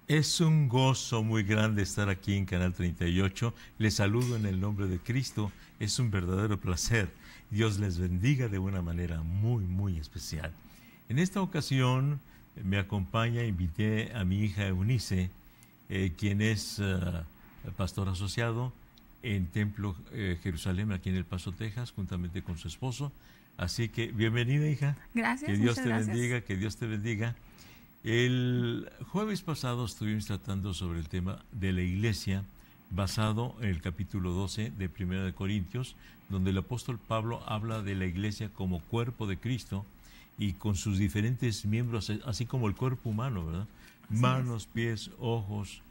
Es un gozo muy grande estar aquí en Canal 38. Les saludo en el nombre de Cristo. Es un verdadero placer. Dios les bendiga de una manera muy, muy especial. En esta ocasión me acompaña, invité a mi hija Eunice, quien es pastor asociado en Templo Jerusalén, aquí en El Paso, Texas, juntamente con su esposo. Así que bienvenida, hija. Gracias. Que Dios te bendiga, que Dios te bendiga. El jueves pasado estuvimos tratando sobre el tema de la iglesia, basado en el capítulo 12 de 1 de Corintios, donde el apóstol Pablo habla de la iglesia como cuerpo de Cristo y con sus diferentes miembros, así como el cuerpo humano, ¿verdad? Manos, pies, ojos,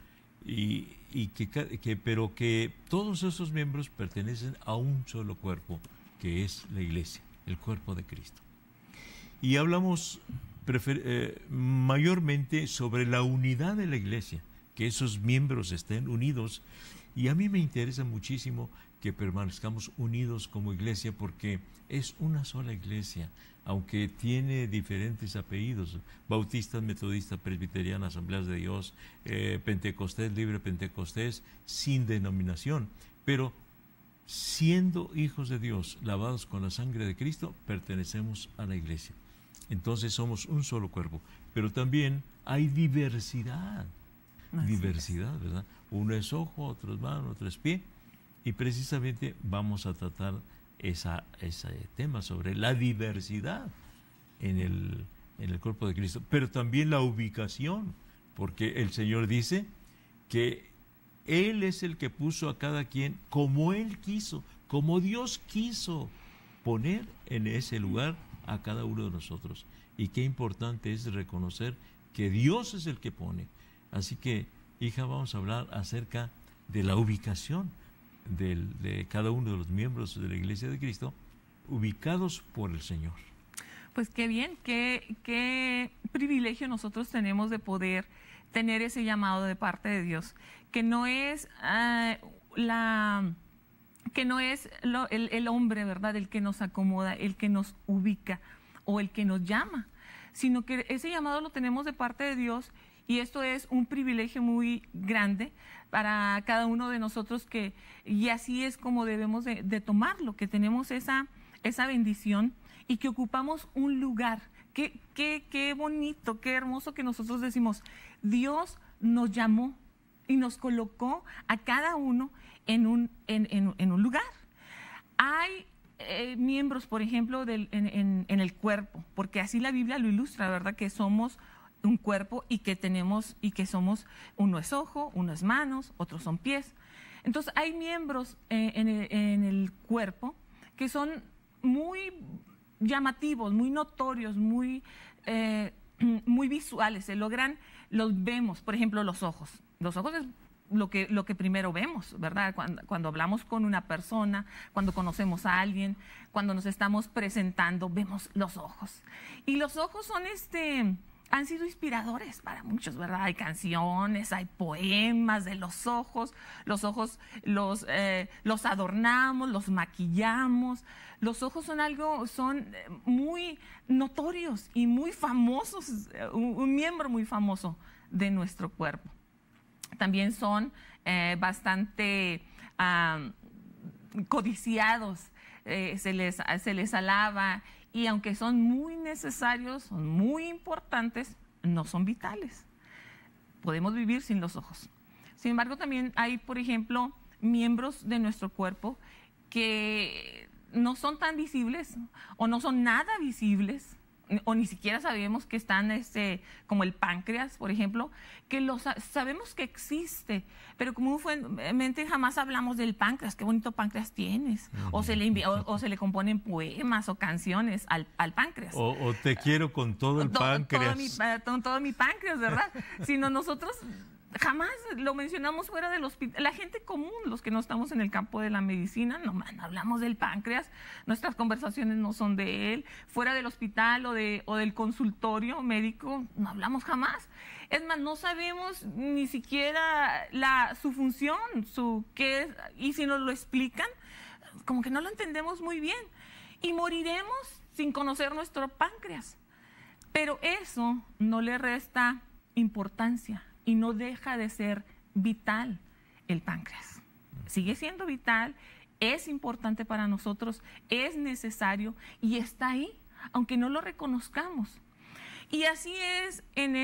pero que todos esos miembros pertenecen a un solo cuerpo, que es la iglesia, el cuerpo de Cristo. Y hablamos mayormente sobre la unidad de la iglesia, que esos miembros estén unidos, y a mí me interesa muchísimo que permanezcamos unidos como iglesia, porque es una sola iglesia, aunque tiene diferentes apellidos: bautistas, metodistas, presbiteriana, asambleas de Dios, pentecostés, libre pentecostés, sin denominación, pero siendo hijos de Dios, lavados con la sangre de Cristo, pertenecemos a la iglesia. Entonces somos un solo cuerpo, pero también hay diversidad. Diversidad, ¿verdad? Uno es ojo, otro es mano, otro es pie, y precisamente vamos a tratar ese tema sobre la diversidad en el cuerpo de Cristo, pero también la ubicación, porque el Señor dice que Él es el que puso a cada quien como Él quiso, como Dios quiso poner en ese lugar a cada uno de nosotros. Y qué importante es reconocer que Dios es el que pone. Así que, hija, vamos a hablar acerca de la ubicación de cada uno de los miembros de la Iglesia de Cristo, ubicados por el Señor. Pues qué bien, qué privilegio nosotros tenemos de poder tener ese llamado de parte de Dios, que no es el hombre, ¿verdad?, el que nos acomoda, el que nos ubica o el que nos llama, sino que ese llamado lo tenemos de parte de Dios, y esto es un privilegio muy grande para cada uno de nosotros, y así es como debemos de tomarlo, que tenemos esa bendición y que ocupamos un lugar. Qué bonito, qué hermoso que nosotros decimos: Dios nos llamó y nos colocó a cada uno en un lugar. Hay miembros, por ejemplo, en el cuerpo, porque así la Biblia lo ilustra, ¿verdad? Que somos un cuerpo y que somos, uno es ojo, uno es manos, otros son pies. Entonces hay miembros en el cuerpo que son muy llamativos, muy notorios, muy visuales, los vemos. Por ejemplo, los ojos. Los ojos es lo que primero vemos, ¿verdad? Cuando hablamos con una persona, cuando conocemos a alguien, cuando nos estamos presentando, vemos los ojos. Y los ojos han sido inspiradores para muchos, ¿verdad? Hay canciones, hay poemas de los ojos los adornamos, los maquillamos. Los ojos son muy notorios y muy famosos, un miembro muy famoso de nuestro cuerpo. También son bastante codiciados, se les alaba, y aunque son muy necesarios, son muy importantes, no son vitales. Podemos vivir sin los ojos. Sin embargo, también hay, por ejemplo, miembros de nuestro cuerpo que no son tan visibles o no son nada visibles, o ni siquiera sabemos que están, como el páncreas, por ejemplo, que sabemos que existe, pero comúnmente jamás hablamos del páncreas. Qué bonito páncreas tienes. O se le componen poemas o canciones al páncreas. O te quiero con todo el páncreas. Con todo mi páncreas, ¿verdad? Sino nosotros jamás lo mencionamos fuera del hospital. La gente común, los que no estamos en el campo de la medicina, no hablamos del páncreas. Nuestras conversaciones no son de él. Fuera del hospital o del consultorio médico, no hablamos jamás. Es más, no sabemos ni siquiera su función, qué es, y si nos lo explican, como que no lo entendemos muy bien. Y moriremos sin conocer nuestro páncreas. Pero eso no le resta importancia y no deja de ser vital el páncreas. Sigue siendo vital, es importante para nosotros, es necesario y está ahí, aunque no lo reconozcamos. Y así es en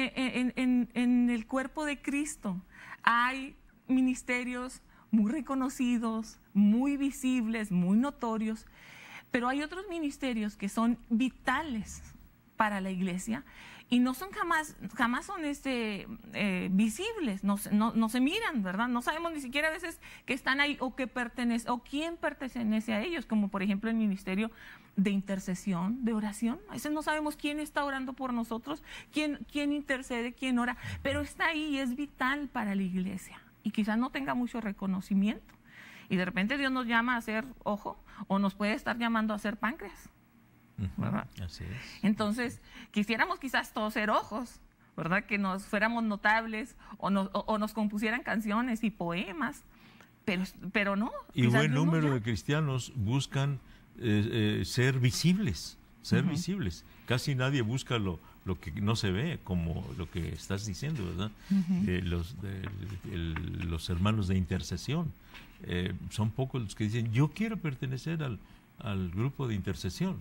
el cuerpo de Cristo. Hay ministerios muy reconocidos, muy visibles, muy notorios, pero hay otros ministerios que son vitales para la iglesia y no son jamás son visibles, no se miran, ¿verdad? No sabemos ni siquiera a veces que están ahí o quién pertenece a ellos, como por ejemplo el ministerio de intercesión, de oración. A veces no sabemos quién está orando por nosotros, quién intercede, quién ora, pero está ahí y es vital para la iglesia y quizás no tenga mucho reconocimiento. Y de repente Dios nos llama a hacer ojo o nos puede estar llamando a hacer páncreas, ¿verdad? Así es. Entonces, quisiéramos quizás todos ser ojos, ¿verdad? Que nos fuéramos notables o nos compusieran canciones y poemas, pero no. Y buen número de cristianos buscan ser visibles, visibles. Casi nadie busca lo que no se ve, como lo que estás diciendo, ¿verdad? Los hermanos de intercesión. Son pocos los que dicen, yo quiero pertenecer al grupo de intercesión.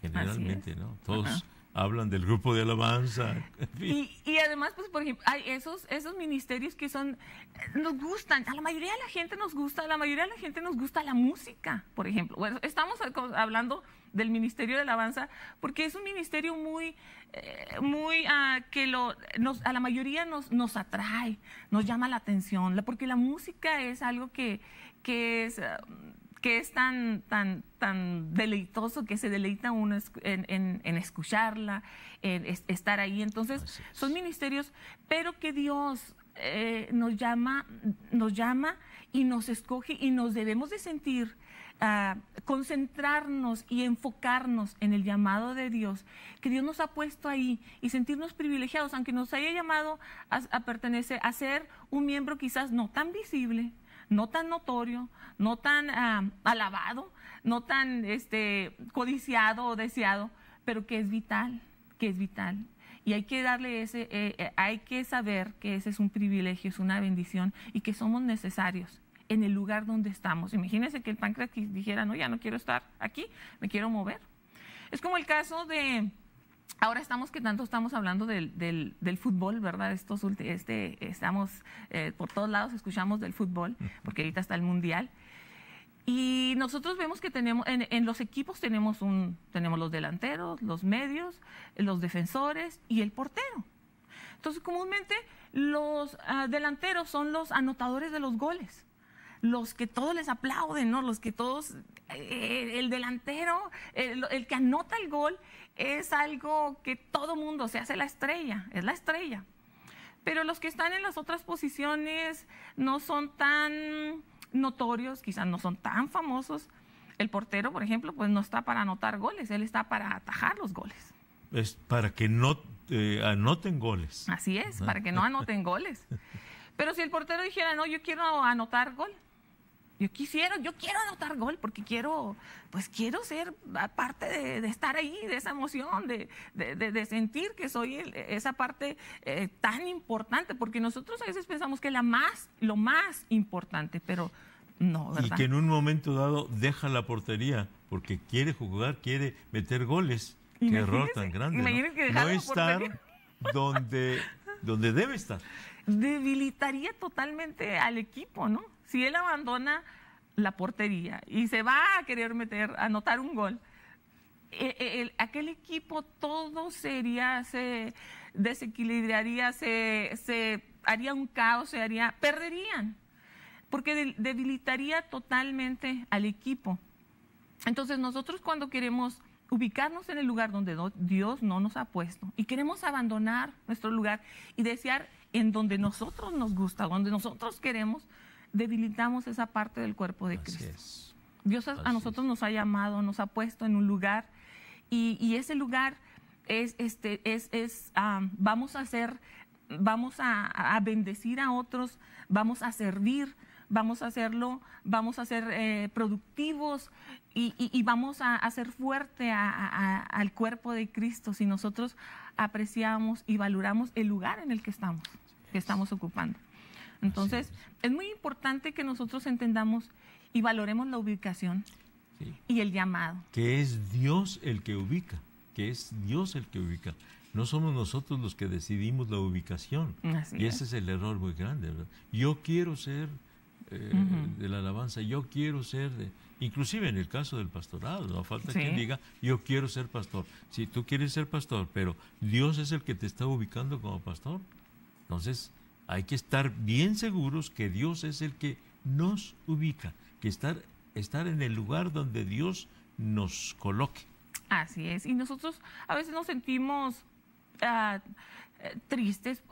Generalmente, ¿no? Todos hablan del grupo de alabanza. Y además, pues, por ejemplo, hay esos ministerios que nos gustan, a la mayoría de la gente nos gusta, la música, por ejemplo. Bueno, estamos hablando del ministerio de alabanza porque es un ministerio que a la mayoría nos atrae, nos llama la atención, porque la música es algo que es tan deleitoso, que se deleita uno en escucharla, en estar ahí. Entonces, son ministerios, pero que Dios nos llama y nos escoge y nos debemos de sentir, concentrarnos y enfocarnos en el llamado de Dios, que Dios nos ha puesto ahí y sentirnos privilegiados, aunque nos haya llamado a pertenecer, a ser un miembro quizás no tan visible, no tan notorio, no tan alabado, no tan codiciado o deseado, pero que es vital, Y hay que darle hay que saber que ese es un privilegio, es una bendición y que somos necesarios en el lugar donde estamos. Imagínense que el páncreas dijera, no, ya no quiero estar aquí, me quiero mover. Es como el caso de... Ahora que tanto estamos hablando del fútbol, ¿verdad? Estamos por todos lados, escuchamos del fútbol, porque ahorita está el mundial. Y nosotros vemos que tenemos, en los equipos tenemos los delanteros, los medios, los defensores y el portero. Entonces, comúnmente los delanteros son los anotadores de los goles, los que todos les aplauden, ¿no? Los que todos, el delantero, el que anota el gol, es algo que todo mundo se hace es la estrella. Pero los que están en las otras posiciones no son tan notorios, quizás no son tan famosos. El portero, por ejemplo, pues no está para anotar goles, él está para atajar los goles. Es para que no anoten goles. Así es, para que no anoten goles. Pero si el portero dijera, no, yo quiero anotar gol, yo quiero anotar gol porque quiero ser parte de estar ahí, de esa emoción, de sentir que soy esa parte tan importante, porque nosotros a veces pensamos que lo más importante, pero no, ¿verdad? Y que en un momento dado deja la portería porque quiere jugar, quiere meter goles. Qué error tan grande, ¿no? No estar donde debe estar. Debilitaría totalmente al equipo, ¿no? Si él abandona la portería y se va a querer anotar un gol, aquel equipo todo se desequilibraría, se haría un caos, perderían, porque debilitaría totalmente al equipo. Entonces nosotros cuando queremos ubicarnos en el lugar donde Dios no nos ha puesto y queremos abandonar nuestro lugar y desear en donde nosotros nos gusta, donde nosotros queremos, debilitamos esa parte del cuerpo de Cristo. Dios a nosotros nos ha llamado, nos ha puesto en un lugar y ese lugar vamos a bendecir a otros, vamos a servir, vamos a ser productivos y vamos a hacer fuerte al cuerpo de Cristo si nosotros apreciamos y valoramos el lugar en el que estamos. que estamos ocupando. Entonces, es muy importante que nosotros entendamos y valoremos la ubicación y el llamado. Que es Dios el que ubica, que es Dios el que ubica. No somos nosotros los que decidimos la ubicación. Y ese es el error muy grande, ¿verdad? Yo quiero ser de la alabanza, yo quiero ser inclusive en el caso del pastorado, no falta quien diga, yo quiero ser pastor. Si tú quieres ser pastor, pero Dios es el que te está ubicando como pastor, entonces hay que estar bien seguros que Dios es el que nos ubica, que estar en el lugar donde Dios nos coloque. Así es, y nosotros a veces nos sentimos tristes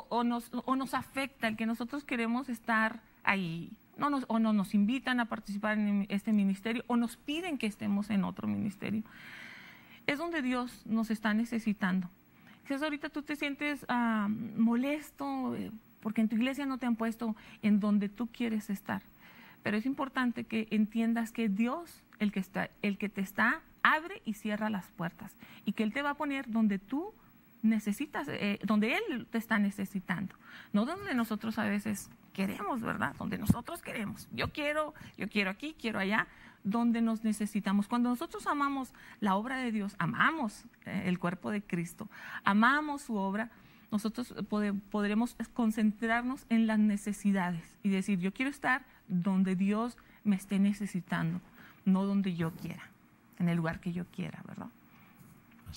o nos afecta el que nosotros queremos estar ahí, no nos invitan a participar en este ministerio o nos piden que estemos en otro ministerio. Es donde Dios nos está necesitando. Quizás ahorita tú te sientes molesto porque en tu iglesia no te han puesto en donde tú quieres estar, pero es importante que entiendas que Dios, el que te está, abre y cierra las puertas y que Él te va a poner donde tú necesitas, donde Él te está necesitando, no donde nosotros a veces queremos, ¿verdad? Donde nosotros queremos. Yo quiero aquí, quiero allá, donde nos necesitamos. Cuando nosotros amamos la obra de Dios, amamos el cuerpo de Cristo, amamos su obra, nosotros podremos concentrarnos en las necesidades y decir, yo quiero estar donde Dios me esté necesitando, no donde yo quiera, en el lugar que yo quiera, ¿verdad?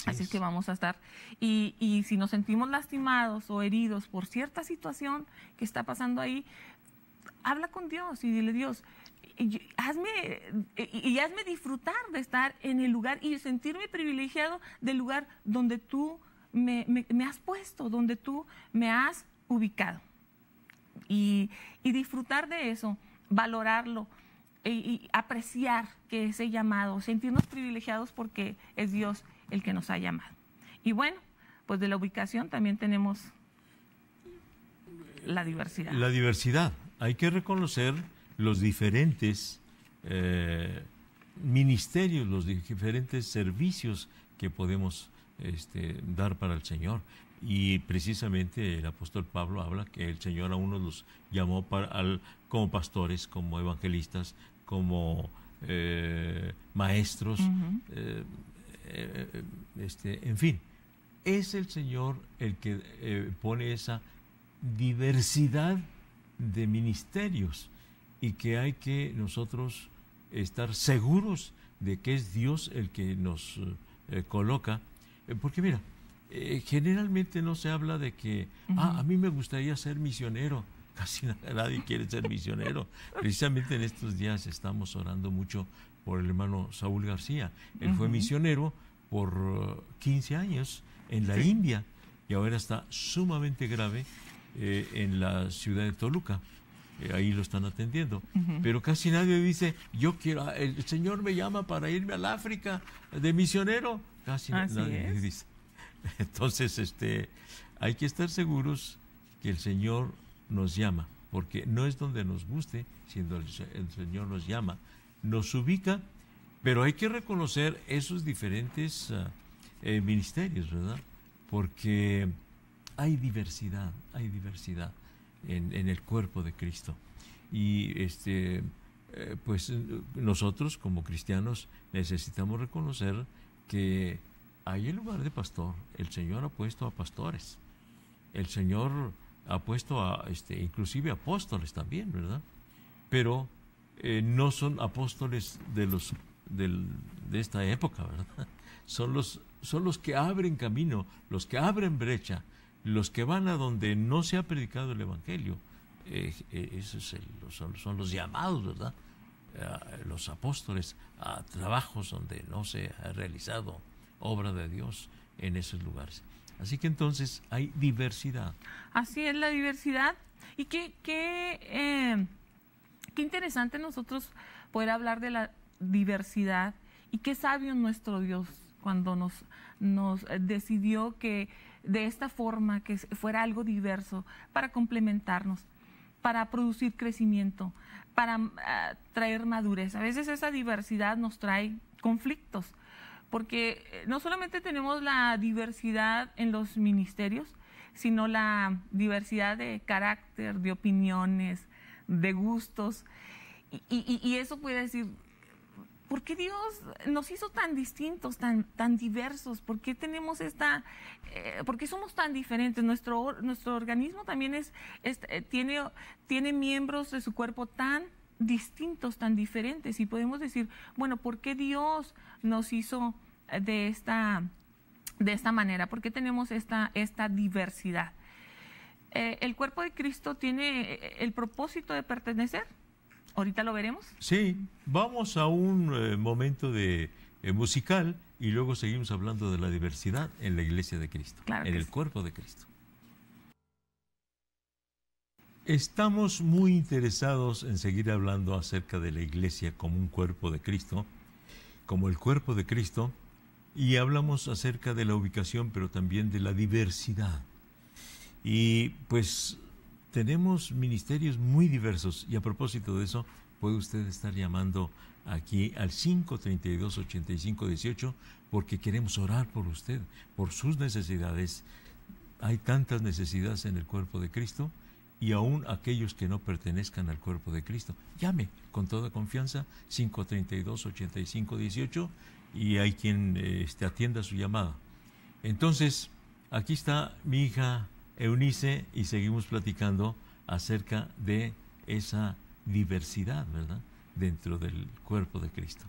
Así es que vamos a estar. Y si nos sentimos lastimados o heridos por cierta situación que está pasando ahí, habla con Dios y dile, Dios, hazme disfrutar de estar en el lugar y sentirme privilegiado del lugar donde tú me has puesto, donde tú me has ubicado. Y disfrutar de eso, valorarlo y apreciar que ese llamado, sentirnos privilegiados porque es Dios el que nos ha llamado. Y bueno, pues de la ubicación también tenemos la diversidad. La diversidad. Hay que reconocer los diferentes ministerios, los diferentes servicios que podemos dar para el Señor. Y precisamente el apóstol Pablo habla que el Señor a unos los llamó como pastores, como evangelistas, como maestros, en fin, es el Señor el que pone esa diversidad de ministerios y que hay que nosotros estar seguros de que es Dios el que nos coloca, porque mira, generalmente no se habla de que a mí me gustaría ser misionero. Casi nadie quiere ser misionero. Precisamente en estos días estamos orando mucho por el hermano Saúl García. Él fue misionero por 15 años en la India y ahora está sumamente grave en la ciudad de Toluca. Ahí lo están atendiendo. Pero casi nadie dice, yo quiero, el Señor me llama para irme al África de misionero. Casi nadie dice. Entonces, hay que estar seguros que el Señor nos llama, porque no es donde nos guste, sino el Señor nos llama, nos ubica, pero hay que reconocer esos diferentes ministerios, ¿verdad? Porque hay diversidad en el cuerpo de Cristo. Y pues nosotros como cristianos necesitamos reconocer que hay el lugar de pastor. El Señor ha puesto a pastores. El Señor ha puesto a inclusive apóstoles también, ¿verdad? Pero no son apóstoles de esta época, ¿verdad? Son los que abren camino, los que abren brecha, los que van a donde no se ha predicado el Evangelio. Esos son los llamados, ¿verdad? Los apóstoles a trabajos donde no se ha realizado obra de Dios en esos lugares. Así que entonces hay diversidad. Así es, la diversidad. Y qué interesante nosotros poder hablar de la diversidad. Y qué sabio nuestro Dios cuando nos decidió que de esta forma, que fuera algo diverso, para complementarnos, para producir crecimiento, para traer madurez. A veces esa diversidad nos trae conflictos, porque no solamente tenemos la diversidad en los ministerios, sino la diversidad de carácter, de opiniones, de gustos. Y eso puede decir, ¿por qué Dios nos hizo tan distintos, tan diversos? ¿Por qué tenemos por qué somos tan diferentes? Nuestro organismo también tiene miembros de su cuerpo tan distintos, tan diferentes. Y podemos decir, bueno, ¿por qué Dios nos hizo de esta manera? ¿Por qué tenemos esta diversidad? El cuerpo de Cristo tiene el propósito de pertenecer. Ahorita lo veremos. Sí, vamos a un momento de musical y luego seguimos hablando de la diversidad en la Iglesia de Cristo, Claro en que el sí. cuerpo de Cristo. Estamos muy interesados en seguir hablando acerca de la Iglesia como un cuerpo de Cristo, como el cuerpo de Cristo, y hablamos acerca de la ubicación, pero también de la diversidad. Y pues tenemos ministerios muy diversos, y a propósito de eso, puede usted estar llamando aquí al 532-8518, porque queremos orar por usted, por sus necesidades. Hay tantas necesidades en el cuerpo de Cristo, y aún aquellos que no pertenezcan al cuerpo de Cristo. Llame con toda confianza, 532-8518, y hay quien atienda su llamada. Entonces, aquí está mi hija Eunice, y seguimos platicando acerca de esa diversidad, ¿verdad?, dentro del cuerpo de Cristo.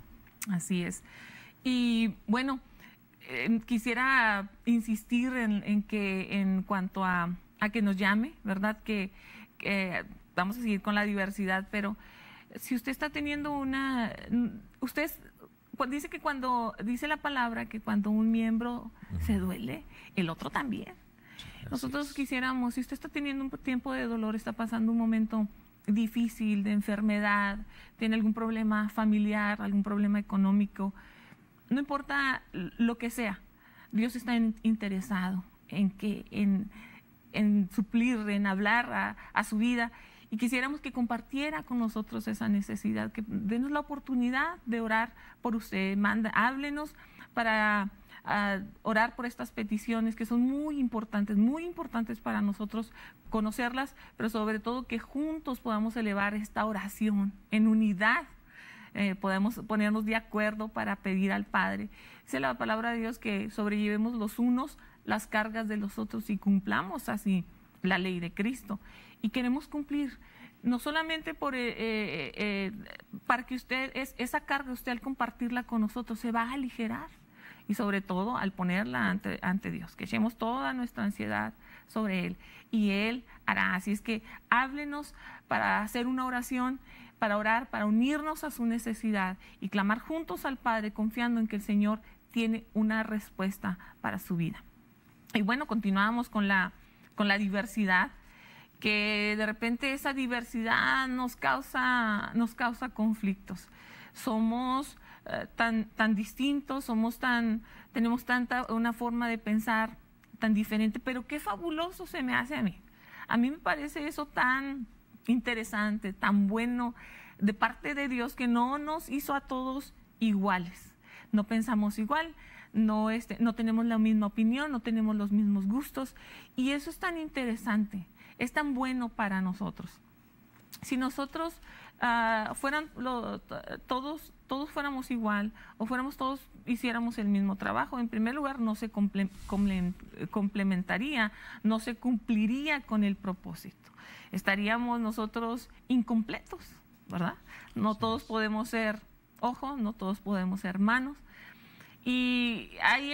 Así es. Y bueno, quisiera insistir en cuanto a que nos llame, ¿verdad? Que vamos a seguir con la diversidad, pero si usted está teniendo dice que dice la palabra que cuando un miembro se duele, el otro también. Nosotros quisiéramos, si usted está teniendo un tiempo de dolor, está pasando un momento difícil de enfermedad, tiene algún problema familiar, algún problema económico, no importa lo que sea, Dios está interesado en suplir, en hablar a su vida, y quisiéramos que compartiera con nosotros esa necesidad, que denos la oportunidad de orar por usted. Háblenos para orar por estas peticiones que son muy importantes para nosotros conocerlas, pero sobre todo que juntos podamos elevar esta oración en unidad. Podemos ponernos de acuerdo para pedir al Padre. Dice la palabra de Dios que sobrellevemos los unos las cargas de los otros y cumplamos así la ley de Cristo. Y queremos cumplir, no solamente para que usted, esa carga, usted al compartirla con nosotros se va a aligerar, y sobre todo al ponerla ante Dios, que echemos toda nuestra ansiedad sobre Él, y Él hará. Así es que háblenos para hacer una oración, para orar, para unirnos a su necesidad y clamar juntos al Padre, confiando en que el Señor tiene una respuesta para su vida. Y bueno, continuamos con la diversidad, que de repente esa diversidad nos causa conflictos. Somos tan distintos, tenemos una forma de pensar tan diferente, pero qué fabuloso se me hace a mí. A mí me parece eso tan interesante, tan bueno de parte de Dios, que no nos hizo a todos iguales. No pensamos igual, no tenemos la misma opinión, no tenemos los mismos gustos, y eso es tan interesante, es tan bueno para nosotros. Si nosotros todos fuéramos igual, o todos hiciéramos el mismo trabajo, en primer lugar no se complementaría, no se cumpliría con el propósito. Estaríamos nosotros incompletos, ¿verdad? No todos podemos ser ojos, no todos podemos ser manos. Y hay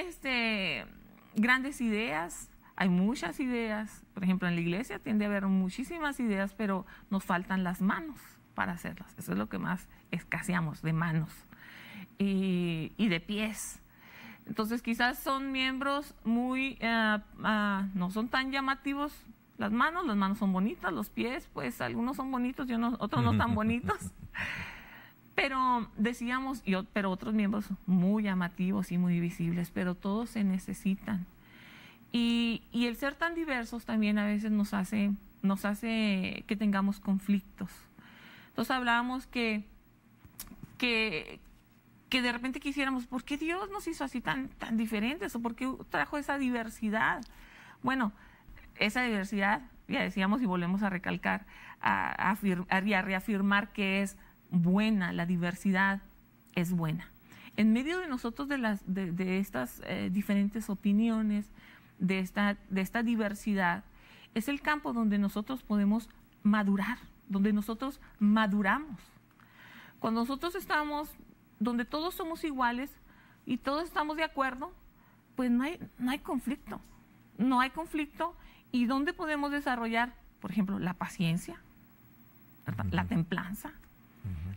grandes ideas, hay muchas ideas. Por ejemplo, en la iglesia tiende a haber muchísimas ideas, pero nos faltan las manos para hacerlas. Eso es lo que más escaseamos, de manos y de pies. Entonces quizás son miembros no son tan llamativos. Las manos son bonitas, los pies, pues algunos son bonitos y otros no tan bonitos. Pero decíamos, pero otros miembros muy llamativos y muy visibles, pero todos se necesitan. Y el ser tan diversos también a veces nos hace que tengamos conflictos. Entonces hablábamos que de repente quisiéramos, ¿por qué Dios nos hizo así tan diferentes? ¿O por qué trajo esa diversidad? Bueno, esa diversidad, ya decíamos y volvemos a recalcar, a reafirmar que es buena, la diversidad es buena. En medio de nosotros de estas diferentes opiniones, de esta diversidad, es el campo donde nosotros podemos madurar, donde nosotros maduramos. Cuando nosotros estamos, donde todos somos iguales y todos estamos de acuerdo, pues no hay conflicto. No hay conflicto. ¿Y dónde podemos desarrollar, por ejemplo, la paciencia, la templanza,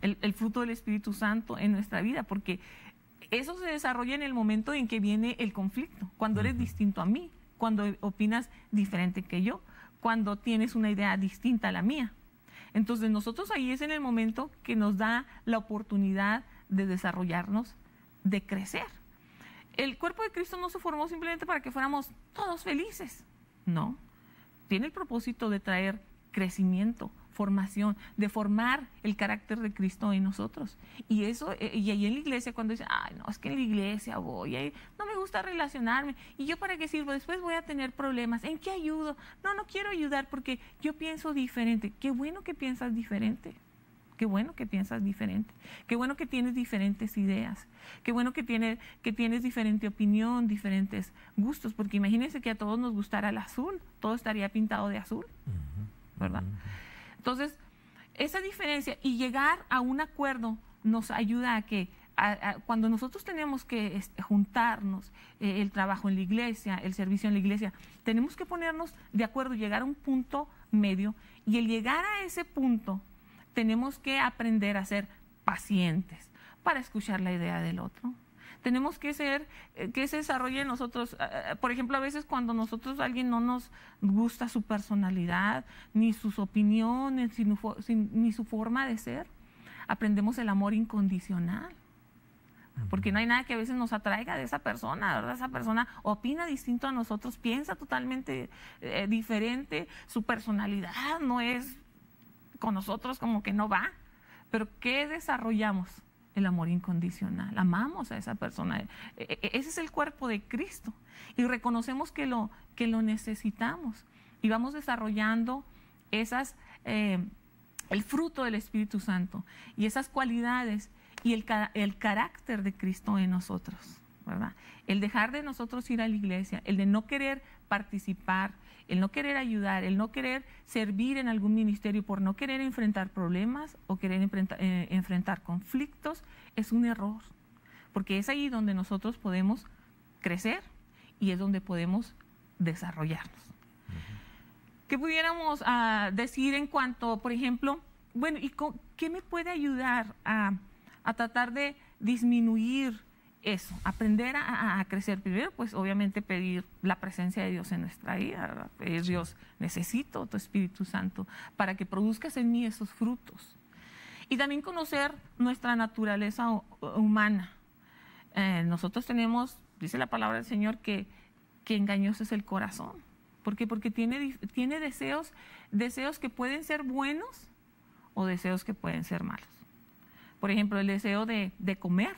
el fruto del Espíritu Santo en nuestra vida? Porque eso se desarrolla en el momento en que viene el conflicto, cuando eres distinto a mí, cuando opinas diferente que yo, cuando tienes una idea distinta a la mía. Entonces nosotros ahí es en el momento que nos da la oportunidad de desarrollarnos, de crecer. El cuerpo de Cristo no se formó simplemente para que fuéramos todos felices, no. Tiene el propósito de traer crecimiento, formación, de formar el carácter de Cristo en nosotros. Y eso, y ahí en la iglesia cuando dicen, ay, no, es que en la iglesia voy, no me gusta relacionarme, y yo para qué sirvo, después voy a tener problemas, ¿en qué ayudo? No quiero ayudar porque yo pienso diferente. Qué bueno que piensas diferente. Qué bueno que piensas diferente. Qué bueno que tienes diferentes ideas. Qué bueno que tienes diferente opinión, diferentes gustos, porque imagínense que a todos nos gustara el azul, todo estaría pintado de azul, ¿verdad? Entonces, esa diferencia y llegar a un acuerdo nos ayuda a que cuando nosotros tenemos que juntarnos, el trabajo en la iglesia, el servicio en la iglesia, tenemos que ponernos de acuerdo, llegar a un punto medio, y el llegar a ese punto tenemos que aprender a ser pacientes para escuchar la idea del otro. Tenemos que se desarrolle en nosotros, por ejemplo, a veces cuando alguien no nos gusta su personalidad, ni sus opiniones, ni su forma de ser, aprendemos el amor incondicional. Porque no hay nada que a veces nos atraiga de esa persona, ¿verdad? Esa persona opina distinto a nosotros, piensa totalmente diferente, su personalidad no es con nosotros, como que no va. Pero ¿qué desarrollamos? El amor incondicional. Amamos a esa persona. Ese es el cuerpo de Cristo. Y reconocemos que lo necesitamos. Y vamos desarrollando el fruto del Espíritu Santo y esas cualidades y el carácter de Cristo en nosotros, ¿verdad? El dejar de nosotros ir a la iglesia, el de no querer participar, el no querer ayudar, el no querer servir en algún ministerio por no querer enfrentar problemas o querer enfrentar conflictos, es un error. Porque es ahí donde nosotros podemos crecer y es donde podemos desarrollarnos. ¿Qué pudiéramos decir en cuanto, por ejemplo, bueno, ¿y qué me puede ayudar a tratar de disminuir eso, aprender a crecer? Primero, pues obviamente pedir la presencia de Dios en nuestra vida, ¿verdad? Pedir, Dios, necesito tu Espíritu Santo para que produzcas en mí esos frutos. Y también conocer nuestra naturaleza humana. Nosotros tenemos, dice la palabra del Señor, que engañoso es el corazón. ¿Por qué? Porque tiene deseos que pueden ser buenos o deseos que pueden ser malos. Por ejemplo, el deseo de comer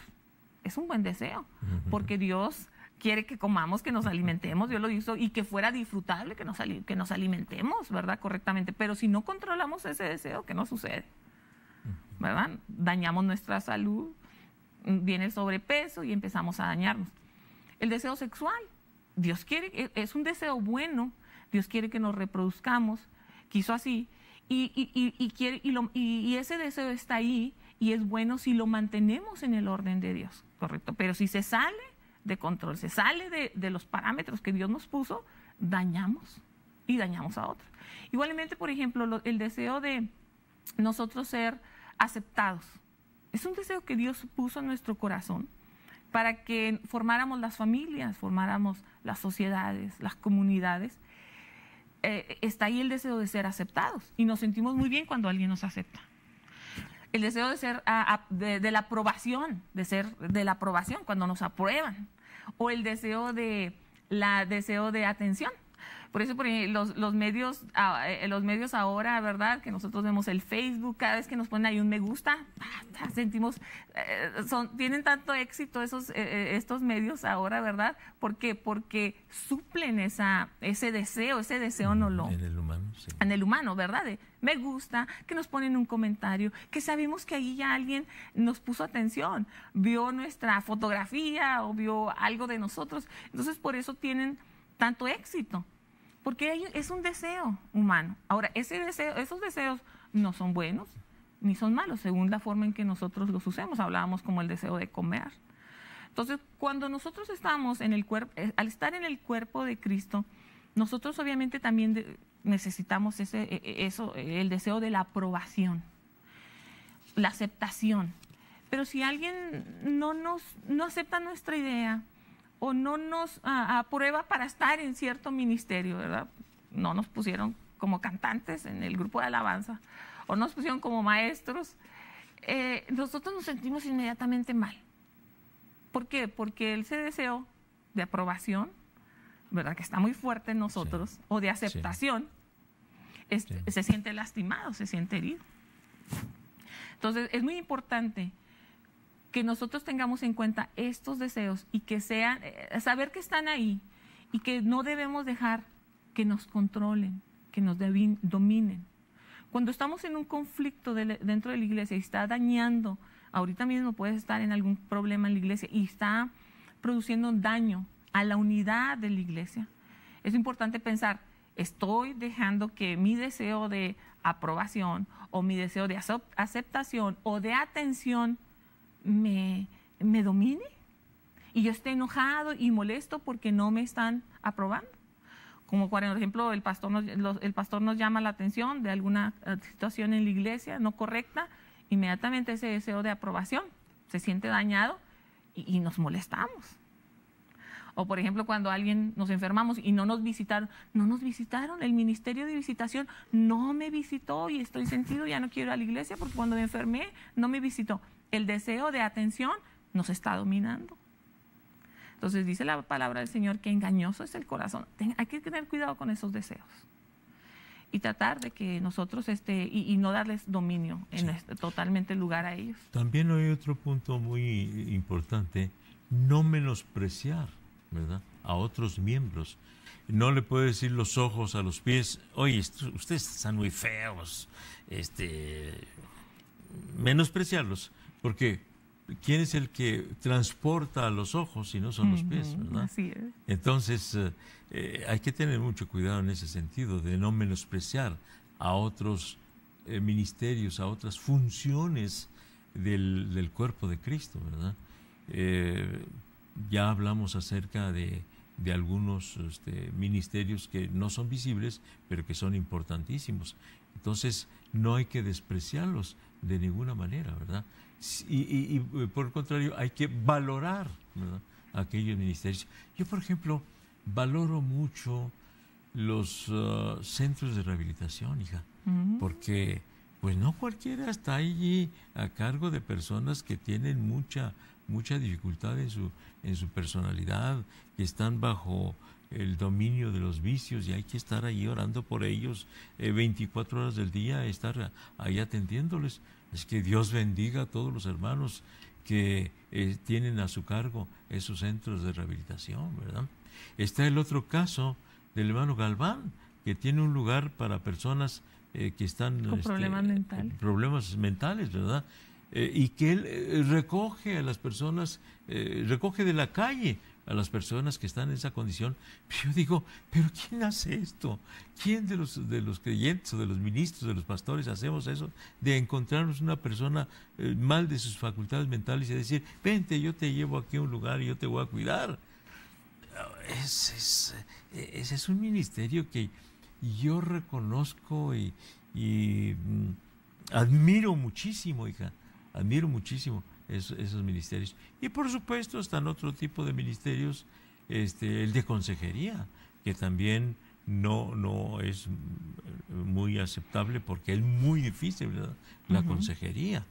es un buen deseo, porque Dios quiere que comamos, que nos alimentemos, Dios lo hizo, y que fuera disfrutable que nos alimentemos, ¿verdad? Correctamente. Pero si no controlamos ese deseo, ¿qué nos sucede? ¿Verdad? Dañamos nuestra salud, viene el sobrepeso y empezamos a dañarnos. El deseo sexual, Dios quiere, es un deseo bueno, Dios quiere que nos reproduzcamos, quiso así, y ese deseo está ahí, y es bueno si lo mantenemos en el orden de Dios, correcto. Pero si se sale de control, se sale de los parámetros que Dios nos puso, dañamos y dañamos a otros. Igualmente, por ejemplo, el deseo de nosotros ser aceptados. Es un deseo que Dios puso en nuestro corazón para que formáramos las familias, formáramos las sociedades, las comunidades. Está ahí el deseo de ser aceptados y nos sentimos muy bien cuando alguien nos acepta. El deseo de ser de la aprobación, de la aprobación cuando nos aprueban, o el deseo de atención. Por eso, los medios ahora, ¿verdad? Que nosotros vemos el Facebook, cada vez que nos ponen ahí un me gusta, sentimos, tienen tanto éxito estos medios ahora, ¿verdad? ¿Por qué? Porque suplen ese deseo no lo... En el humano, sí. En el humano, ¿verdad? De me gusta, que nos ponen un comentario, que sabemos que ahí ya alguien nos puso atención, vio nuestra fotografía o vio algo de nosotros. Entonces, por eso tienen tanto éxito. Porque es un deseo humano. Ahora, esos deseos no son buenos ni son malos, según la forma en que nosotros los usemos. Hablábamos como el deseo de comer. Entonces, cuando nosotros estamos en el cuerpo, al estar en el cuerpo de Cristo, nosotros obviamente también necesitamos el deseo de la aprobación, la aceptación. Pero si alguien no acepta nuestra idea, o no nos aprueba para estar en cierto ministerio, ¿verdad? No nos pusieron como cantantes en el grupo de alabanza, o nos pusieron como maestros, nosotros nos sentimos inmediatamente mal. ¿Por qué? Porque ese deseo de aprobación, ¿verdad? Que está muy fuerte en nosotros, sí, o de aceptación, sí, se siente lastimado, se siente herido. Entonces, es muy importante que nosotros tengamos en cuenta estos deseos y que sean, saber que están ahí y que no debemos dejar que nos controlen, que nos dominen. Cuando estamos en un conflicto dentro de la iglesia y está dañando, ahorita mismo puedes estar en algún problema en la iglesia y está produciendo daño a la unidad de la iglesia, es importante pensar, ¿estoy dejando que mi deseo de aprobación o mi deseo de aceptación o de atención me domine? Y yo esté enojado y molesto porque no me están aprobando. Como por ejemplo el pastor nos llama la atención de alguna situación en la iglesia no correcta, inmediatamente ese deseo de aprobación se siente dañado y nos molestamos. O por ejemplo cuando alguien nos enfermamos y no nos visitaron, el ministerio de visitación no me visitó y estoy sentido, ya no quiero ir a la iglesia porque cuando me enfermé no me visitó. El deseo de atención nos está dominando. Entonces dice la palabra del Señor que engañoso es el corazón. Hay que tener cuidado con esos deseos y tratar de que nosotros y no darles dominio totalmente lugar a ellos. También hay otro punto muy importante, no menospreciar, ¿verdad?, a otros miembros. No le puede decir los ojos a los pies, oye, ustedes están muy feos, menospreciarlos. Porque ¿quién es el que transporta a los ojos si no son los pies, verdad? Así es. Entonces, hay que tener mucho cuidado en ese sentido, de no menospreciar a otros ministerios, a otras funciones del cuerpo de Cristo, ¿verdad? Ya hablamos acerca de algunos ministerios que no son visibles, pero que son importantísimos. Entonces, no hay que despreciarlos de ninguna manera, ¿verdad? Y por el contrario, hay que valorar, ¿verdad?, aquellos ministerios. Yo, por ejemplo, valoro mucho los centros de rehabilitación, hija, porque pues no cualquiera está allí a cargo de personas que tienen mucha dificultad en su personalidad, que están bajo el dominio de los vicios y hay que estar ahí orando por ellos 24 horas del día, estar ahí atendiéndoles. Es que Dios bendiga a todos los hermanos que tienen a su cargo esos centros de rehabilitación, ¿verdad? Está el otro caso del hermano Galván, que tiene un lugar para personas que están con problemas mentales, ¿verdad? Y que él recoge a las personas, recoge de la calle a las personas que están en esa condición. Yo digo, ¿pero quién hace esto? ¿Quién de los creyentes o de los ministros, de los pastores hacemos eso? De encontrarnos una persona mal de sus facultades mentales y decir, vente, yo te llevo aquí a un lugar y yo te voy a cuidar. Ese es un ministerio que yo reconozco y admiro muchísimo, hija. Admiro muchísimo esos ministerios. Y por supuesto están otro tipo de ministerios, el de consejería, que también no es muy aceptable porque es muy difícil, ¿verdad?, la consejería.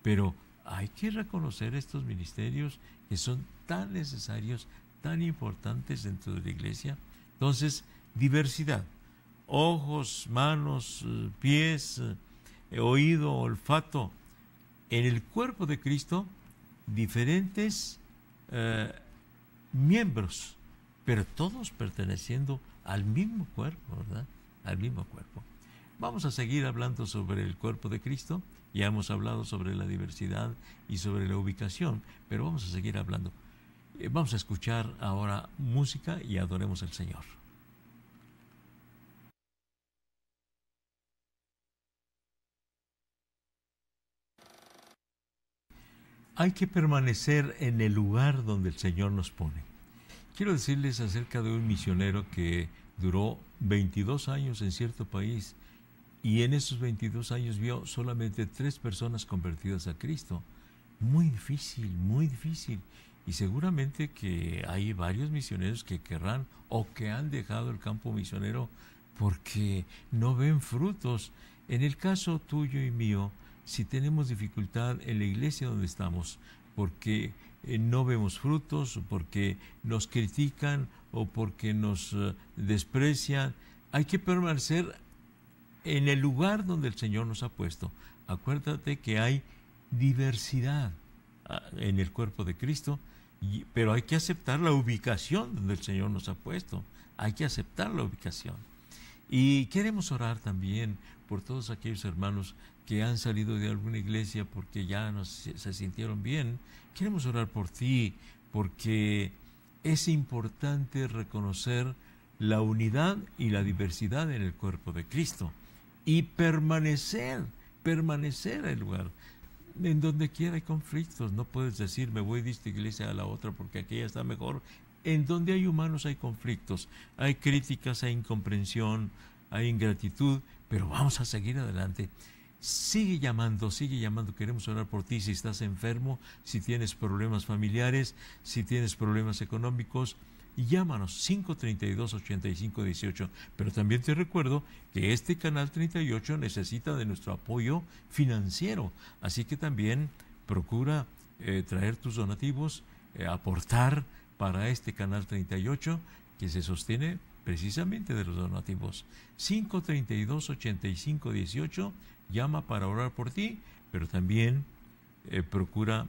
Pero hay que reconocer estos ministerios que son tan necesarios, tan importantes dentro de la iglesia. Entonces, diversidad. Ojos, manos, pies, oído, olfato. En el cuerpo de Cristo, diferentes miembros, pero todos perteneciendo al mismo cuerpo, ¿verdad? Al mismo cuerpo. Vamos a seguir hablando sobre el cuerpo de Cristo. Ya hemos hablado sobre la diversidad y sobre la ubicación, pero vamos a seguir hablando. Vamos a escuchar ahora música y adoremos al Señor. Hay que permanecer en el lugar donde el Señor nos pone. Quiero decirles acerca de un misionero que duró 22 años en cierto país y en esos 22 años vio solamente 3 personas convertidas a Cristo. Muy difícil, muy difícil. Y seguramente que hay varios misioneros que querrán o que han dejado el campo misionero porque no ven frutos. En el caso tuyo y mío, si tenemos dificultad en la iglesia donde estamos, porque no vemos frutos, o porque nos critican, o porque nos desprecian, hay que permanecer en el lugar donde el Señor nos ha puesto. Acuérdate que hay diversidad en el cuerpo de Cristo, pero hay que aceptar la ubicación donde el Señor nos ha puesto. Hay que aceptar la ubicación. Y queremos orar también por todos aquellos hermanos que han salido de alguna iglesia porque ya no se sintieron bien. Queremos orar por ti, porque es importante reconocer la unidad y la diversidad en el cuerpo de Cristo y permanecer en el lugar. En donde quiera hay conflictos, no puedes decir me voy de esta iglesia a la otra porque aquella está mejor. En donde hay humanos hay conflictos, hay críticas, hay incomprensión, hay ingratitud, pero vamos a seguir adelante. Sigue llamando, queremos orar por ti si estás enfermo, si tienes problemas familiares, si tienes problemas económicos, llámanos 532-8518. Pero también te recuerdo que este Canal 38 necesita de nuestro apoyo financiero, así que también procura traer tus donativos, aportar para este Canal 38 que se sostiene precisamente de los donativos. 532-8518, llama para orar por ti, pero también procura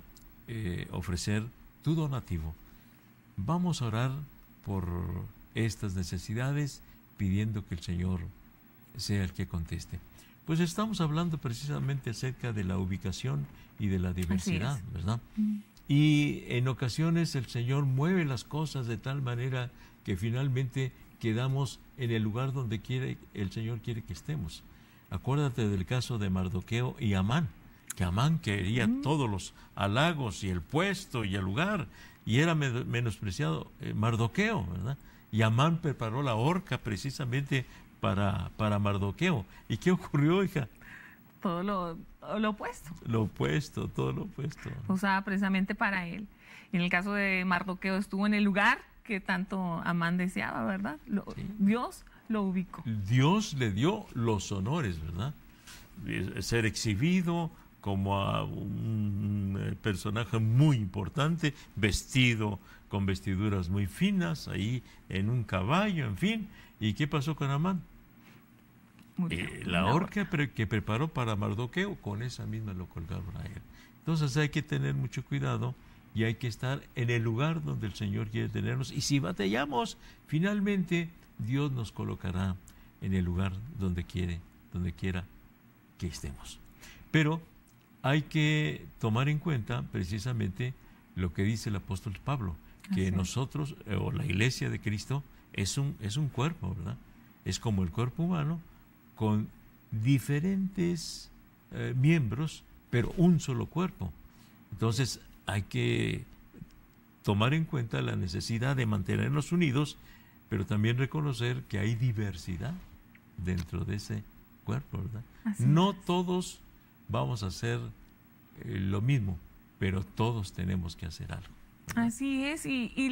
ofrecer tu donativo. Vamos a orar por estas necesidades, pidiendo que el Señor sea el que conteste. Pues estamos hablando precisamente acerca de la ubicación y de la diversidad, ¿verdad? Y en ocasiones el Señor mueve las cosas de tal manera que finalmente quedamos en el lugar donde el Señor quiere que estemos. Acuérdate del caso de Mardoqueo y Amán, que Amán quería todos los halagos y el puesto y el lugar, y era menospreciado Mardoqueo, ¿verdad? Y Amán preparó la horca precisamente para Mardoqueo. ¿Y qué ocurrió, hija? Todo lo opuesto. Todo lo opuesto. Usaba precisamente para él. En el caso de Mardoqueo estuvo en el lugar que tanto Amán deseaba, ¿verdad? Sí. Dios lo ubicó. Dios le dio los honores, ¿verdad? Ser exhibido como a un personaje muy importante, vestido con vestiduras muy finas, ahí en un caballo, en fin. ¿Y qué pasó con Amán? La horca que preparó para Mardoqueo, con esa misma lo colgaron a él. Entonces hay que tener mucho cuidado y hay que estar en el lugar donde el Señor quiere tenernos. Y si batallamos, finalmente Dios nos colocará en el lugar donde quiera que estemos. Pero hay que tomar en cuenta precisamente lo que dice el apóstol Pablo, que nosotros, o la iglesia de Cristo, es un cuerpo, ¿verdad? Es como el cuerpo humano, con diferentes miembros, pero un solo cuerpo. Entonces hay que tomar en cuenta la necesidad de mantenernos unidos, pero también reconocer que hay diversidad dentro de ese cuerpo, ¿verdad? No todos vamos a hacer lo mismo, pero todos tenemos que hacer algo, ¿verdad? Así es, y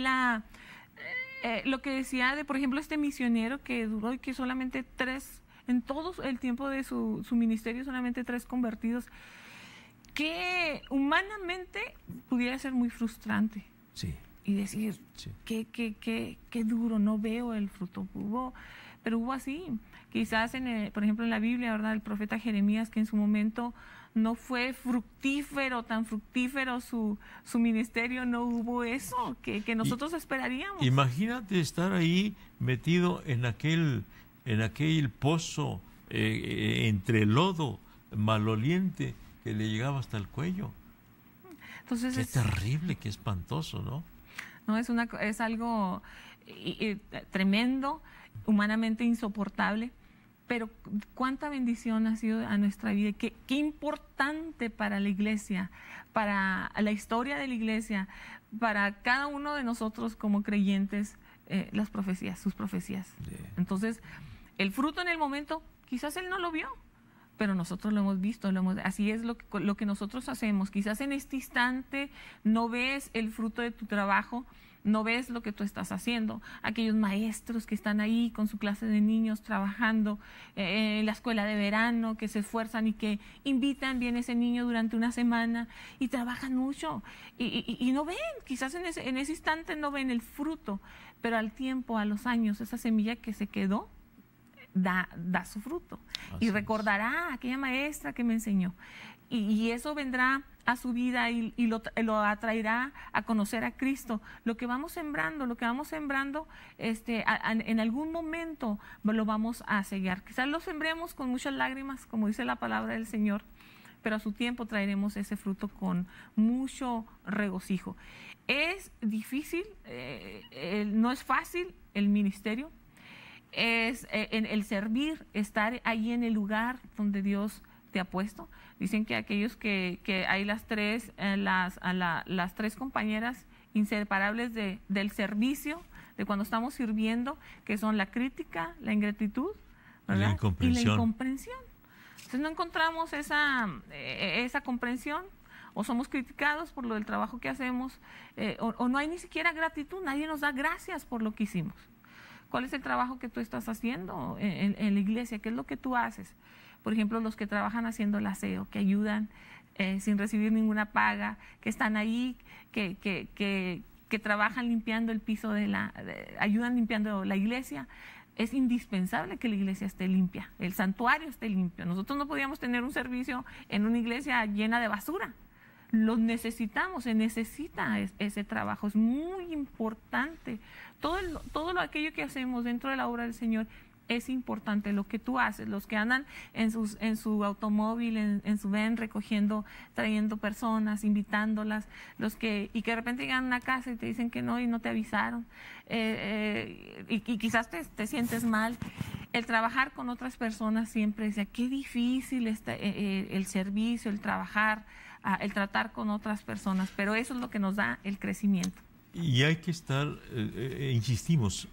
lo que decía de, por ejemplo, este misionero que duró y que solamente 3, en todo el tiempo de su ministerio, solamente 3 convertidos, que humanamente pudiera ser muy frustrante. Sí. Y decir, qué duro, no veo el fruto. pero hubo así. Quizás, por ejemplo, en la Biblia, ¿verdad? El profeta Jeremías, que en su momento no fue tan fructífero su ministerio, no hubo eso que nosotros esperaríamos. Imagínate estar ahí metido en aquel pozo entre lodo maloliente que le llegaba hasta el cuello. Entonces qué terrible, qué espantoso, ¿no? No, es algo tremendo, humanamente insoportable. Pero cuánta bendición ha sido a nuestra vida, qué importante para la iglesia, para la historia de la iglesia, para cada uno de nosotros como creyentes, las profecías, sus profecías. Entonces, el fruto en el momento, quizás él no lo vio, pero nosotros lo hemos visto, así es lo que nosotros hacemos. Quizás en este instante no ves el fruto de tu trabajo, no ves lo que tú estás haciendo. Aquellos maestros que están ahí con su clase de niños trabajando en la escuela de verano, que se esfuerzan y que invitan, viene ese niño durante una semana y trabajan mucho y no ven, quizás en ese instante no ven el fruto, pero al tiempo, a los años, esa semilla que se quedó da su fruto. Así y recordará a aquella maestra que me enseñó. Y eso vendrá a su vida y lo atraerá a conocer a Cristo. Lo que vamos sembrando, en algún momento lo vamos a sellar. Quizás lo sembremos con muchas lágrimas, como dice la palabra del Señor, pero a su tiempo traeremos ese fruto con mucho regocijo. Es difícil, no es fácil el ministerio, es el servir, estar ahí en el lugar donde Dios te ha puesto. Dicen que aquellos que hay las tres compañeras inseparables del servicio, de cuando estamos sirviendo, que son la crítica, la ingratitud, ¿verdad? Y la incomprensión. Entonces no encontramos esa comprensión, o somos criticados por lo del trabajo que hacemos, o no hay ni siquiera gratitud, nadie nos da gracias por lo que hicimos. ¿Cuál es el trabajo que tú estás haciendo en la iglesia? ¿Qué es lo que tú haces? Por ejemplo, los que trabajan haciendo el aseo, que ayudan sin recibir ninguna paga, que están ahí, que trabajan limpiando el piso ayudan limpiando la iglesia. Es indispensable que la iglesia esté limpia, el santuario esté limpio. Nosotros no podíamos tener un servicio en una iglesia llena de basura. Lo necesitamos, se necesita ese trabajo, es muy importante. Todo aquello que hacemos dentro de la obra del Señor es importante. Lo que tú haces, los que andan en su automóvil, en su van, trayendo personas, invitándolas, y que de repente llegan a una casa y te dicen que no y no te avisaron, y quizás te sientes mal. El trabajar con otras personas siempre decía, qué difícil está el servicio, el trabajar, el tratar con otras personas, pero eso es lo que nos da el crecimiento. Y hay que estar,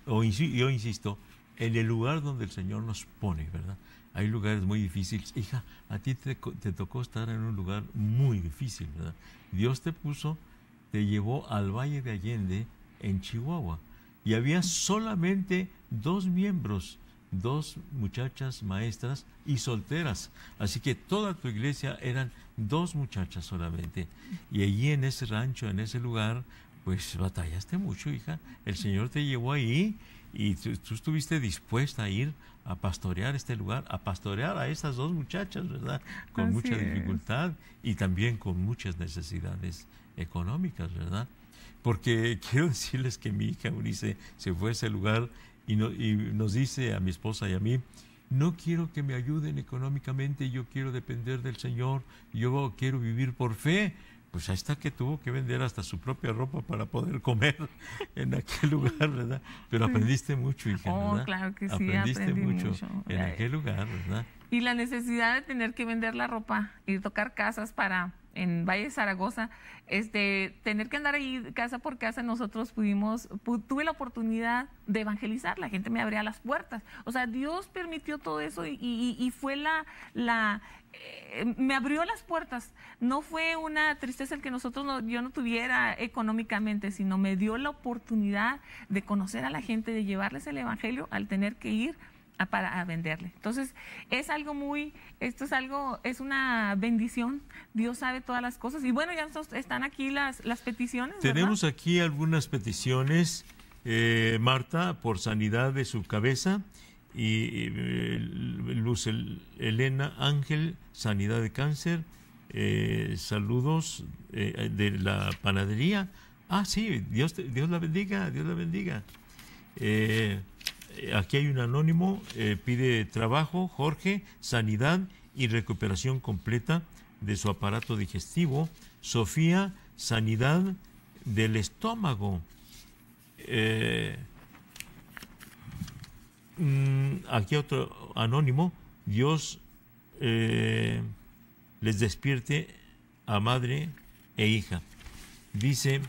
yo insisto, en el lugar donde el Señor nos pone, ¿verdad? Hay lugares muy difíciles. Hija, a ti te tocó estar en un lugar muy difícil, ¿verdad? Dios te llevó al Valle de Allende, en Chihuahua, y había solamente 2 miembros, 2 muchachas maestras y solteras. Así que toda tu iglesia eran 2 muchachas solamente. Y allí en ese rancho, en ese lugar, pues batallaste mucho, hija. El Señor te llevó ahí y tú estuviste dispuesta a ir a pastorear este lugar, a pastorear a esas 2 muchachas, ¿verdad? Con Así mucha es. dificultad y también con muchas necesidades económicas, ¿verdad? Porque quiero decirles que mi hija Eunice se fue a ese lugar y nos dice a mi esposa y a mí, no quiero que me ayuden económicamente, yo quiero depender del Señor, yo quiero vivir por fe. Pues ahí está que tuvo que vender hasta su propia ropa para poder comer en aquel lugar, ¿verdad? Pero aprendiste mucho, hija, ¿verdad? Claro que sí, aprendí mucho en Ay. aquel lugar, ¿verdad? Y la necesidad de tener que vender la ropa y tocar casas en Valle de Zaragoza, tener que andar ahí casa por casa, nosotros tuve la oportunidad de evangelizar, la gente me abría las puertas. O sea, Dios permitió todo eso y fue me abrió las puertas. No fue una tristeza el que yo no tuviera económicamente, sino me dio la oportunidad de conocer a la gente, de llevarles el evangelio al tener que ir a venderle. Entonces, es una bendición. Dios sabe todas las cosas. Y bueno, ya están aquí las peticiones, ¿verdad? Tenemos aquí algunas peticiones, Marta, por sanidad de su cabeza Luz Elena Ángel, sanidad de cáncer. Saludos de la panadería. Ah, sí, Dios la bendiga, Dios la bendiga. Aquí hay un anónimo, pide trabajo, Jorge, sanidad y recuperación completa de su aparato digestivo. Sofía, sanidad del estómago. Aquí otro anónimo, Dios les despierte a madre e hija. Dice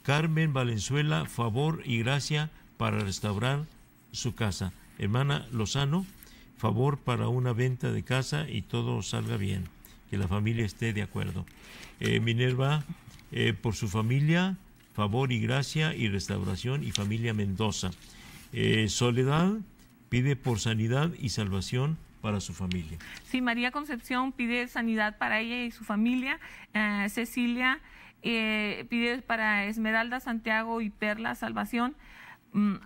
Carmen Valenzuela, favor y gracia para restaurar su casa. Hermana Lozano, favor para una venta de casa y todo salga bien, que la familia esté de acuerdo. Minerva, por su familia, favor y gracia y restauración, y familia Mendoza. Soledad pide por sanidad y salvación para su familia. Sí, María Concepción pide sanidad para ella y su familia. Cecilia pide para Esmeralda, Santiago y Perla salvación.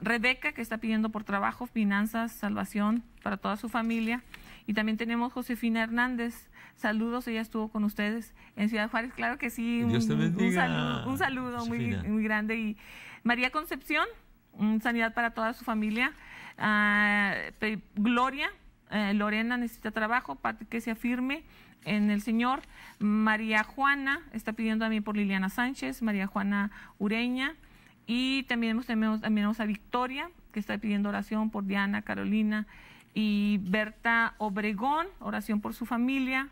Rebeca, que está pidiendo por trabajo, finanzas, salvación para toda su familia. Y también tenemos Josefina Hernández. Saludos, ella estuvo con ustedes en Ciudad Juárez. Claro que sí, Dios te bendiga. Un saludo muy grande. Y María Concepción, sanidad para toda su familia. Gloria, Lorena necesita trabajo para que se afirme en el Señor. María Juana está pidiendo también por Liliana Sánchez, María Juana Ureña. Y también tenemos a Victoria, que está pidiendo oración por Diana, Carolina y Berta Obregón, oración por su familia.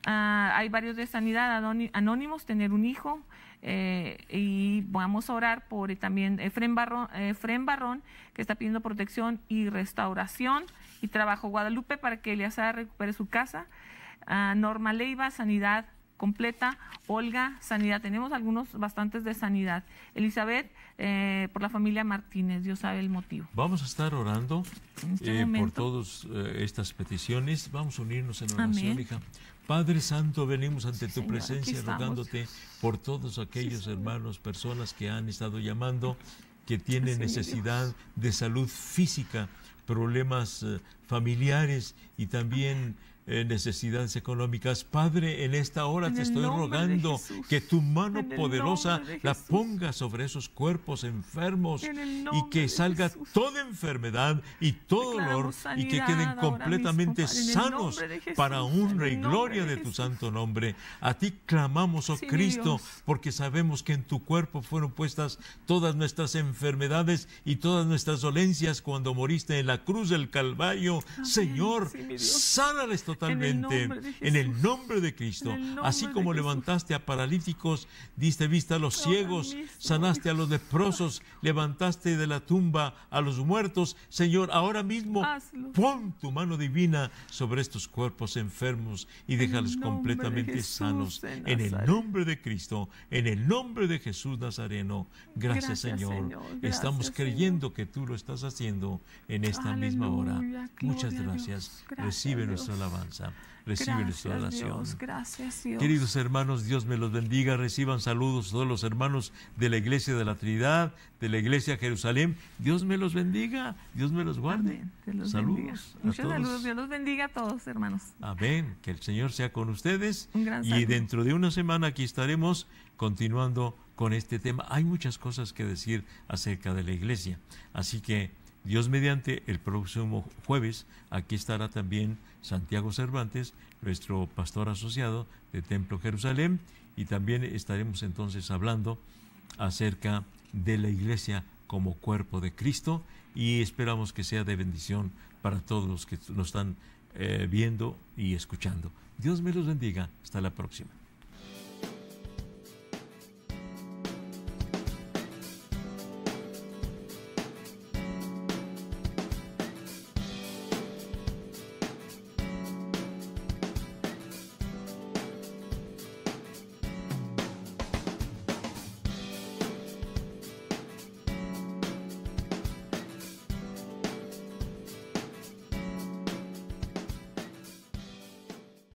Hay varios de sanidad anónimos, tener un hijo. Y vamos a orar por también Efrén Barrón, que está pidiendo protección y restauración y trabajo. Guadalupe, para que Eleazar recupere su casa. Norma Leiva, sanidad completa. Olga, sanidad. Tenemos bastantes de sanidad. Elizabeth, por la familia Martínez. Dios sabe el motivo. Vamos a estar orando por todas estas peticiones. Vamos a unirnos en oración, Amén. hija. Padre Santo, venimos ante tu Señor, presencia rogándote por todos aquellos hermanos, personas que han estado llamando, que tienen necesidad de salud física, problemas familiares y también necesidades económicas. Padre, en esta hora te estoy rogando que tu mano poderosa la ponga sobre esos cuerpos enfermos y que salga toda enfermedad y todo dolor y que queden completamente sanos para honra y gloria de tu santo nombre. A ti clamamos, oh Cristo, porque sabemos que en tu cuerpo fueron puestas todas nuestras enfermedades y todas nuestras dolencias cuando moriste en la cruz del Calvario. Señor, sánales totalmente en el nombre de Cristo. Así como levantaste a paralíticos, diste vista a los ciegos, sanaste a los leprosos, levantaste de la tumba a los muertos. Señor, ahora mismo pon tu mano divina sobre estos cuerpos enfermos y déjalos completamente sanos. En el nombre de Cristo, en el nombre de Jesús Nazareno. Gracias, Señor. Estamos creyendo que tú lo estás haciendo en esta misma hora. Muchas gracias. Recibe nuestra alabanza. Recibe nuestra oración. Gracias, Dios. Queridos hermanos, Dios me los bendiga. Reciban saludos todos los hermanos de la Iglesia de la Trinidad, de la Iglesia Jerusalén. Dios me los bendiga. Dios me los guarde. Amén. Saludos. Muchos saludos. Dios los bendiga a todos, hermanos. Amén. Que el Señor sea con ustedes. Un gran y saludo. dentro de una semana aquí estaremos continuando con este tema. Hay muchas cosas que decir acerca de la Iglesia. Así que Dios mediante, el próximo jueves, aquí estará también Santiago Cervantes, nuestro pastor asociado de Templo Jerusalén, y también estaremos entonces hablando acerca de la Iglesia como cuerpo de Cristo, y esperamos que sea de bendición para todos los que nos están viendo y escuchando. Dios me los bendiga. Hasta la próxima.